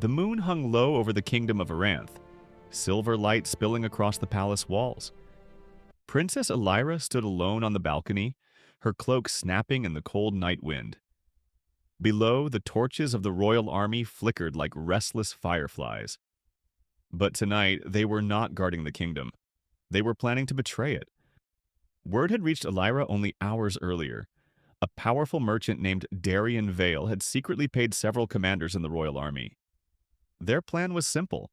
The moon hung low over the kingdom of Aranth, silver light spilling across the palace walls. Princess Elira stood alone on the balcony, her cloak snapping in the cold night wind. Below, the torches of the royal army flickered like restless fireflies. But tonight, they were not guarding the kingdom. They were planning to betray it. Word had reached Elira only hours earlier. A powerful merchant named Darian Vale had secretly paid several commanders in the royal army. Their plan was simple: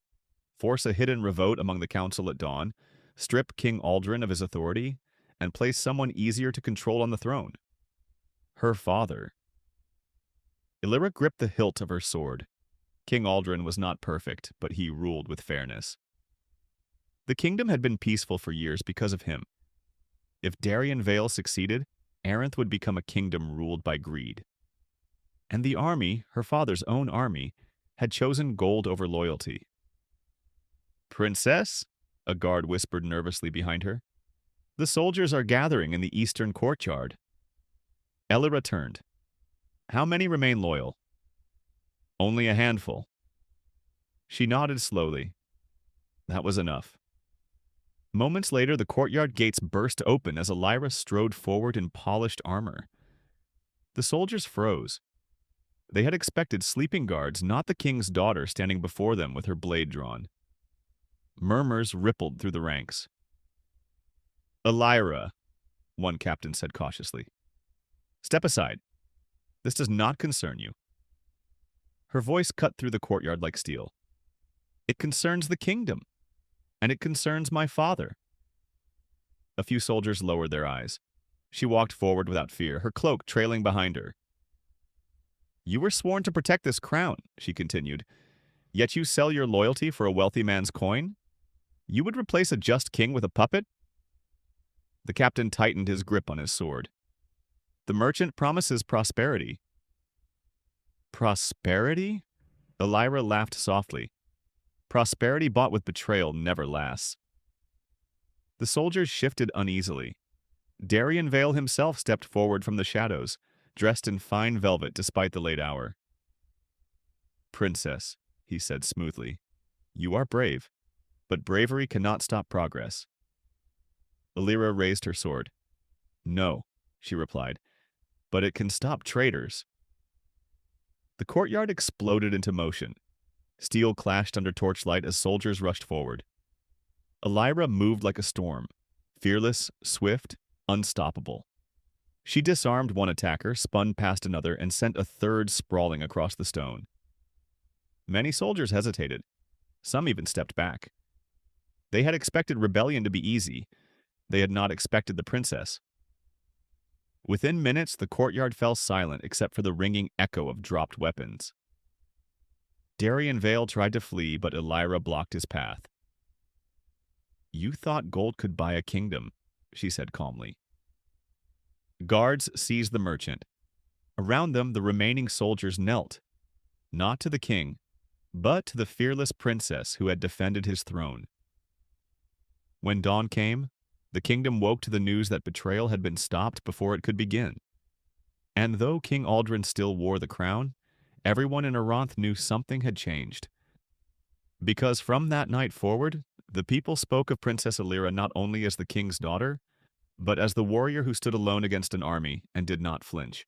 force a hidden revolt among the council at dawn, strip King Aldrin of his authority, and place someone easier to control on the throne. Her father. Elira gripped the hilt of her sword. King Aldrin was not perfect, but he ruled with fairness. The kingdom had been peaceful for years because of him. If Darian Vale succeeded, Aranth would become a kingdom ruled by greed. And the army, her father's own army, had chosen gold over loyalty. "Princess?" a guard whispered nervously behind her. "The soldiers are gathering in the eastern courtyard." Elira turned. "How many remain loyal?" "Only a handful." She nodded slowly. That was enough. Moments later, the courtyard gates burst open as Elira strode forward in polished armor. The soldiers froze. They had expected sleeping guards, not the king's daughter standing before them with her blade drawn. Murmurs rippled through the ranks. "Elira," one captain said cautiously. "Step aside. This does not concern you." Her voice cut through the courtyard like steel. "It concerns the kingdom, and it concerns my father." A few soldiers lowered their eyes. She walked forward without fear, her cloak trailing behind her. "You were sworn to protect this crown," she continued, "yet you sell your loyalty for a wealthy man's coin? You would replace a just king with a puppet?" The captain tightened his grip on his sword. "The merchant promises prosperity." "Prosperity?" Elira laughed softly. "Prosperity bought with betrayal never lasts." The soldiers shifted uneasily. Darian Vale himself stepped forward from the shadows, dressed in fine velvet despite the late hour. "Princess," he said smoothly, "you are brave, but bravery cannot stop progress." Elira raised her sword. "No," she replied, "but it can stop traitors." The courtyard exploded into motion. Steel clashed under torchlight as soldiers rushed forward. Elira moved like a storm, fearless, swift, unstoppable. She disarmed one attacker, spun past another, and sent a third sprawling across the stone. Many soldiers hesitated. Some even stepped back. They had expected rebellion to be easy. They had not expected the princess. Within minutes, the courtyard fell silent except for the ringing echo of dropped weapons. Darian Vale tried to flee, but Elira blocked his path. "You thought gold could buy a kingdom," she said calmly. Guards seized the merchant. Around them, the remaining soldiers knelt, not to the king, but to the fearless princess who had defended his throne. When dawn came, the kingdom woke to the news that betrayal had been stopped before it could begin. And though King Aldrin still wore the crown, everyone in Aranth knew something had changed. Because from that night forward, the people spoke of Princess Elira not only as the king's daughter, but as the warrior who stood alone against an army and did not flinch.